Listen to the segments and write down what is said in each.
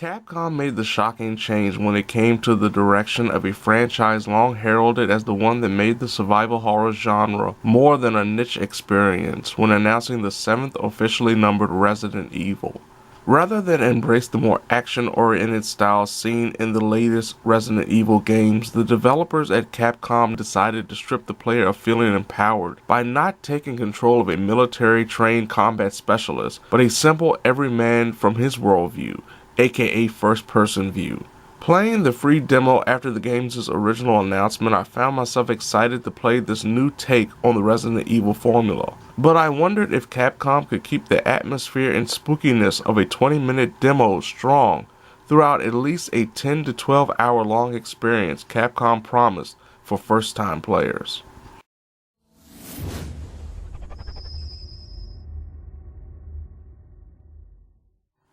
Capcom made the shocking change when it came to the direction of a franchise long heralded as the one that made the survival horror genre more than a niche experience when announcing the 7th officially numbered Resident Evil. Rather than embrace the more action-oriented style seen in the latest Resident Evil games, the developers at Capcom decided to strip the player of feeling empowered by not taking control of a military-trained combat specialist, but a simple everyman from his worldview, aka first-person view. Playing the free demo after the game's original announcement, I found myself excited to play this new take on the Resident Evil formula. But I wondered if Capcom could keep the atmosphere and spookiness of a 20-minute demo strong throughout at least a 10 to 12 hour long experience Capcom promised for first-time players.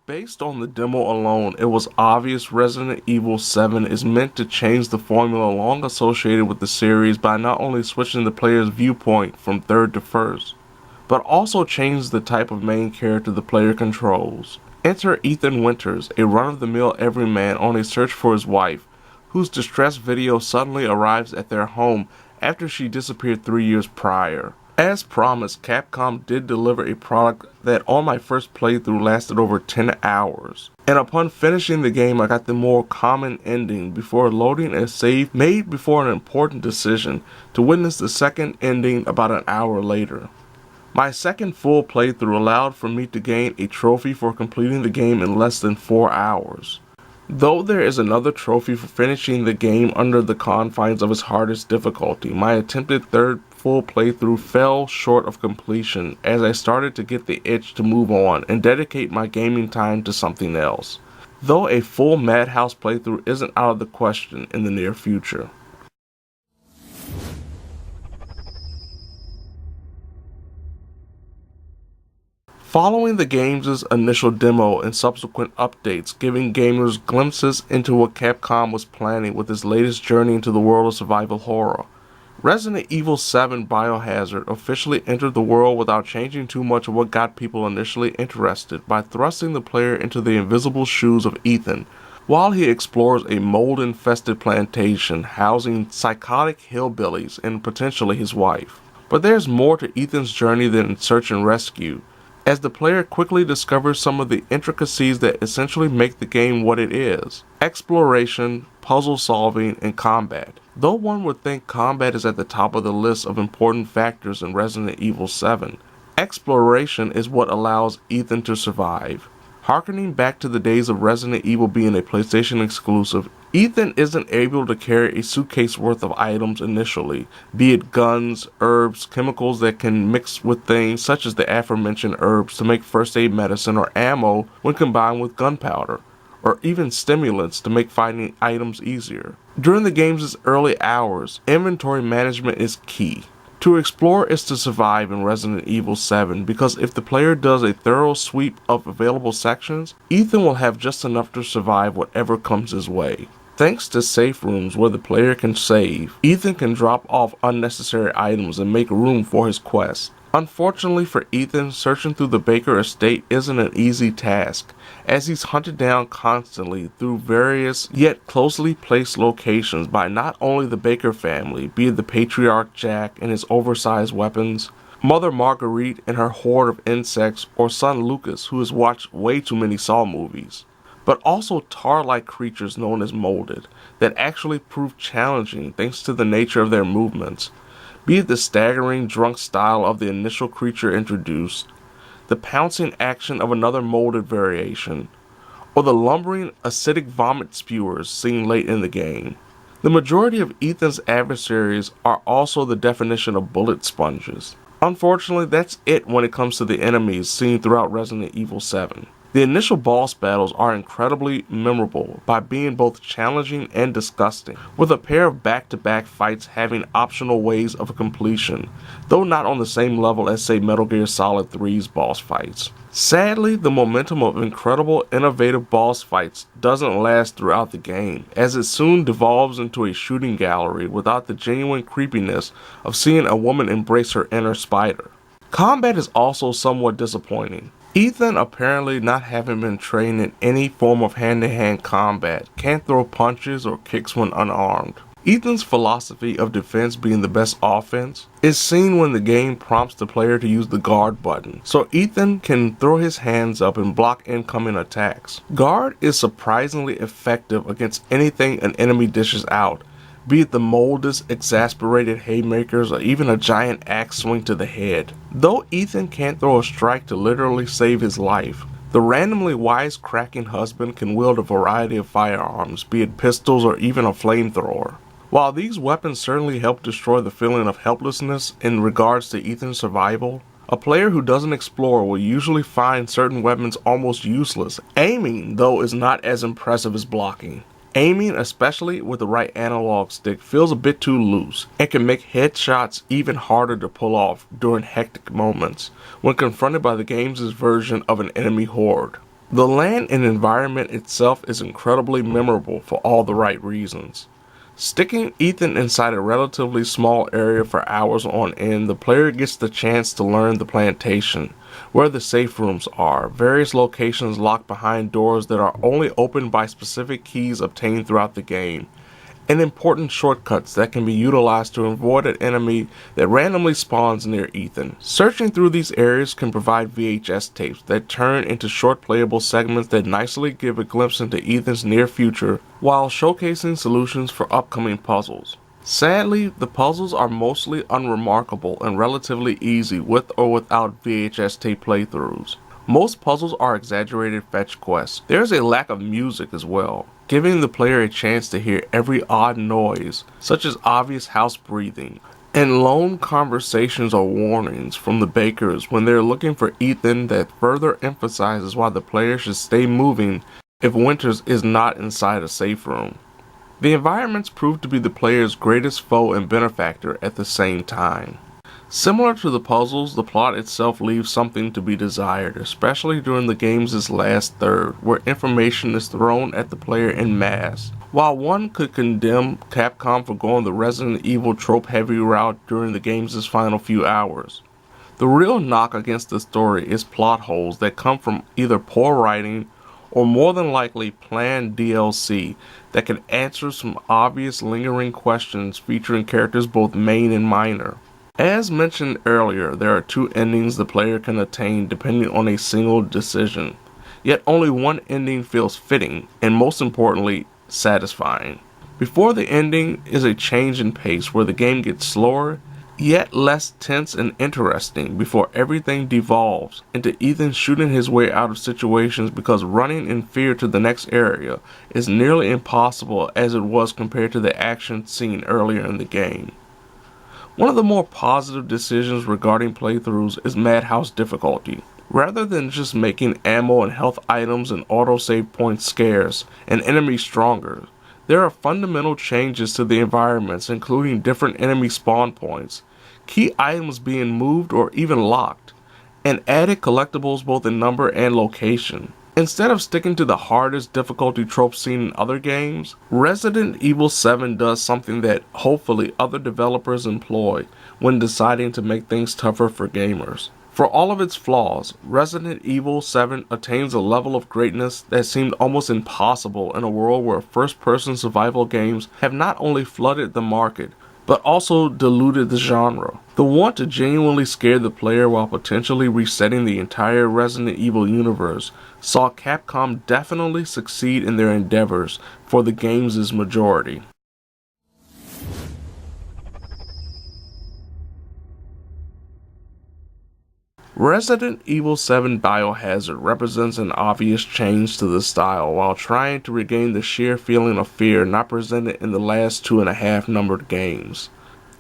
Based on the demo alone, it was obvious Resident Evil 7 is meant to change the formula long associated with the series by not only switching the player's viewpoint from third to first, but also change the type of main character the player controls. Enter Ethan Winters, a run-of-the-mill everyman on a search for his wife, whose distress video suddenly arrives at their home after she disappeared 3 years prior. As promised, Capcom did deliver a product that on my first playthrough lasted over 10 hours. And upon finishing the game, I got the more common ending before loading a save made before an important decision to witness the second ending about an hour later. My second full playthrough allowed for me to gain a trophy for completing the game in less than 4 hours. Though there is another trophy for finishing the game under the confines of its hardest difficulty, my attempted third full playthrough fell short of completion as I started to get the itch to move on and dedicate my gaming time to something else, though a full Madhouse playthrough isn't out of the question in the near future. Following the game's initial demo and subsequent updates giving gamers glimpses into what Capcom was planning with its latest journey into the world of survival horror, Resident Evil 7 Biohazard officially entered the world without changing too much of what got people initially interested by thrusting the player into the invisible shoes of Ethan while he explores a mold-infested plantation housing psychotic hillbillies and potentially his wife. But there's more to Ethan's journey than search and rescue, as the player quickly discovers some of the intricacies that essentially make the game what it is: exploration, puzzle solving, and combat. Though one would think combat is at the top of the list of important factors in Resident Evil 7, exploration is what allows Ethan to survive. Harkening back to the days of Resident Evil being a PlayStation exclusive, Ethan isn't able to carry a suitcase worth of items initially, be it guns, herbs, chemicals that can mix with things such as the aforementioned herbs to make first aid medicine or ammo when combined with gunpowder, or even stimulants to make finding items easier. During the game's early hours, inventory management is key. To explore is to survive in Resident Evil 7 because if the player does a thorough sweep of available sections, Ethan will have just enough to survive whatever comes his way. Thanks to safe rooms where the player can save, Ethan can drop off unnecessary items and make room for his quest. Unfortunately for Ethan, searching through the Baker estate isn't an easy task, as he's hunted down constantly through various yet closely placed locations by not only the Baker family, be it the patriarch Jack and his oversized weapons, Mother Marguerite and her horde of insects, or son Lucas, who has watched way too many Saw movies, but also tar-like creatures known as molded, that actually prove challenging thanks to the nature of their movements, be it the staggering drunk style of the initial creature introduced, the pouncing action of another molded variation, or the lumbering acidic vomit spewers seen late in the game. The majority of Ethan's adversaries are also the definition of bullet sponges. Unfortunately, that's it when it comes to the enemies seen throughout Resident Evil 7. The initial boss battles are incredibly memorable by being both challenging and disgusting, with a pair of back-to-back fights having optional ways of completion, though not on the same level as say Metal Gear Solid 3's boss fights. Sadly, the momentum of incredible, innovative boss fights doesn't last throughout the game, as it soon devolves into a shooting gallery without the genuine creepiness of seeing a woman embrace her inner spider. Combat is also somewhat disappointing. Ethan, apparently not having been trained in any form of hand-to-hand combat, can't throw punches or kicks when unarmed. Ethan's philosophy of defense being the best offense is seen when the game prompts the player to use the guard button, so Ethan can throw his hands up and block incoming attacks. Guard is surprisingly effective against anything an enemy dishes out, be it the moldest, exasperated haymakers or even a giant axe swing to the head. Though Ethan can't throw a strike to literally save his life, the randomly wisecracking husband can wield a variety of firearms, be it pistols or even a flamethrower. While these weapons certainly help destroy the feeling of helplessness in regards to Ethan's survival, a player who doesn't explore will usually find certain weapons almost useless. Aiming, though, is not as impressive as blocking. Aiming, especially with the right analog stick, feels a bit too loose and can make headshots even harder to pull off during hectic moments when confronted by the game's version of an enemy horde. The land and environment itself is incredibly memorable for all the right reasons. Sticking Ethan inside a relatively small area for hours on end, the player gets the chance to learn the plantation, where the safe rooms are, various locations locked behind doors that are only opened by specific keys obtained throughout the game, and important shortcuts that can be utilized to avoid an enemy that randomly spawns near Ethan. Searching through these areas can provide VHS tapes that turn into short playable segments that nicely give a glimpse into Ethan's near future while showcasing solutions for upcoming puzzles. Sadly, the puzzles are mostly unremarkable and relatively easy with or without VHS tape playthroughs. Most puzzles are exaggerated fetch quests. There is a lack of music as well, giving the player a chance to hear every odd noise, such as obvious house breathing, and lone conversations or warnings from the bakers when they're looking for Ethan that further emphasizes why the player should stay moving if Winters is not inside a safe room. The environments prove to be the player's greatest foe and benefactor at the same time. Similar to the puzzles, the plot itself leaves something to be desired, especially during the game's last third, where information is thrown at the player en masse. While one could condemn Capcom for going the Resident Evil trope-heavy route during the game's final few hours, the real knock against the story is plot holes that come from either poor writing or more than likely planned DLC that can answer some obvious lingering questions featuring characters both main and minor. As mentioned earlier, there are two endings the player can attain depending on a single decision, yet only one ending feels fitting and, most importantly, satisfying. Before the ending is a change in pace where the game gets slower, yet less tense and interesting before everything devolves into Ethan shooting his way out of situations because running in fear to the next area is nearly impossible as it was compared to the action seen earlier in the game. One of the more positive decisions regarding playthroughs is Madhouse difficulty. Rather than just making ammo and health items and autosave points scarce and enemies stronger, there are fundamental changes to the environments, including different enemy spawn points, key items being moved or even locked, and added collectibles both in number and location. Instead of sticking to the hardest difficulty tropes seen in other games, Resident Evil 7 does something that hopefully other developers employ when deciding to make things tougher for gamers. For all of its flaws, Resident Evil 7 attains a level of greatness that seemed almost impossible in a world where first-person survival games have not only flooded the market, but also diluted the genre. The want to genuinely scare the player while potentially resetting the entire Resident Evil universe saw Capcom definitely succeed in their endeavors for the game's majority. Resident Evil 7 Biohazard represents an obvious change to the style while trying to regain the sheer feeling of fear not presented in the last 2.5 numbered games.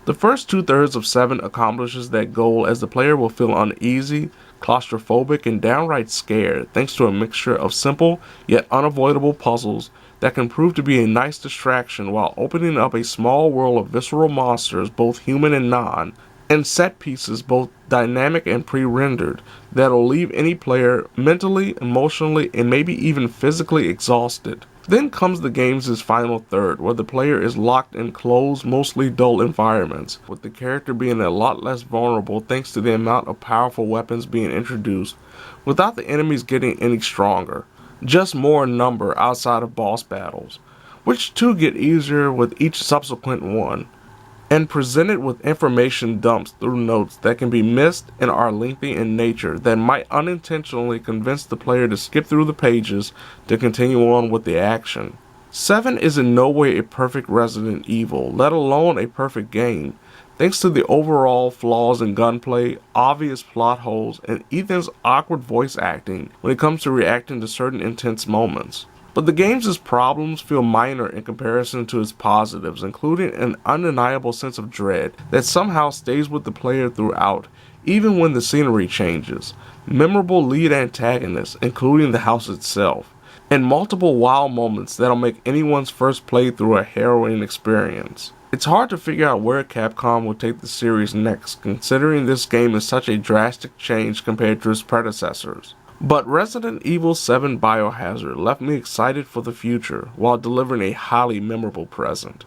The first 2/3 of 7 accomplishes that goal as the player will feel uneasy, claustrophobic, and downright scared thanks to a mixture of simple yet unavoidable puzzles that can prove to be a nice distraction while opening up a small world of visceral monsters, both human and non, and set pieces both dynamic and pre-rendered that'll leave any player mentally, emotionally, and maybe even physically exhausted. Then comes the game's final third, where the player is locked in closed, mostly dull environments, with the character being a lot less vulnerable thanks to the amount of powerful weapons being introduced, without the enemies getting any stronger, just more in number outside of boss battles, which too get easier with each subsequent one, and presented with information dumps through notes that can be missed and are lengthy in nature that might unintentionally convince the player to skip through the pages to continue on with the action. 7 is in no way a perfect Resident Evil, let alone a perfect game, thanks to the overall flaws in gunplay, obvious plot holes, and Ethan's awkward voice acting when it comes to reacting to certain intense moments. But the game's problems feel minor in comparison to its positives, including an undeniable sense of dread that somehow stays with the player throughout, even when the scenery changes, memorable lead antagonists, including the house itself, and multiple wow moments that'll make anyone's first playthrough a harrowing experience. It's hard to figure out where Capcom will take the series next, considering this game is such a drastic change compared to its predecessors. But Resident Evil 7 Biohazard left me excited for the future while delivering a highly memorable present.